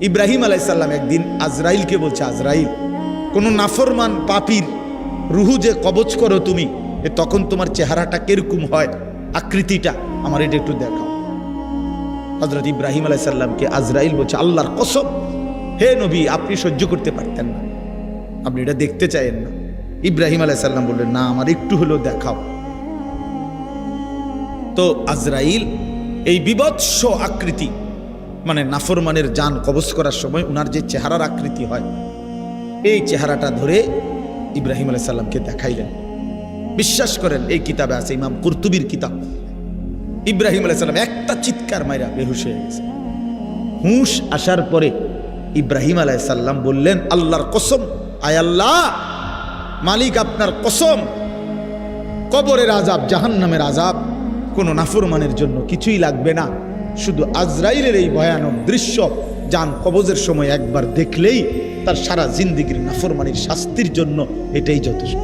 ইব্রাহিম আলাইহিস সালাম একদিন আজরাইলকে বলছে, আজরাইল, কোন নাফরমান পাপীর রুহু যে কবজ করো তুমি, তখন তোমার চেহারাটা কিরকম হয়, আকৃতিটা আমার এটা একটু দেখাও। হযরত ইব্রাহিম আলাইহিস সালামকে আজরাইল বলছে, আল্লাহর কসম হে নবী, আপনি সহ্য করতে পারতেন না, আপনি এটা দেখতে চাইেন না। ইব্রাহিম আলাইহিস সালাম বললেন, না, আমার একটু হলেও দেখাও। তো আজরাইল এই বিভৎস আকৃতি, মানে নাফরমানের জান কবজ করার সময় উনার যে চেহারার আকৃতি হয়, এই চেহারাটা ধরে ইব্রাহিম আলাইহিস সালামকে দেখাইলেন। বিশ্বাস করেন, এই কিতাবে আছে, ইমাম কুরতুবীর কিতাব। ইব্রাহিম আলাইহিস সালাম একটা চিৎকার মাইরা বেহুশ হয়ে গেছে। হুঁশ আসার পরে ইব্রাহিম আলাইহিস সালাম বললেন, আল্লাহর কসম, আয় আল্লাহ, মালিক আপনার কসম, কবরের আযাব, জাহান্নামের আযাব কোনো নাফরমানের জন্য কিছুই লাগবে না, শুধু আজরাইলের এই ভয়ানক দৃশ্য জান কবজের সময় একবার দেখলেই তার সারা জিন্দেগীর নাফরমানির শাস্তির জন্য এটাই যথেষ্ট।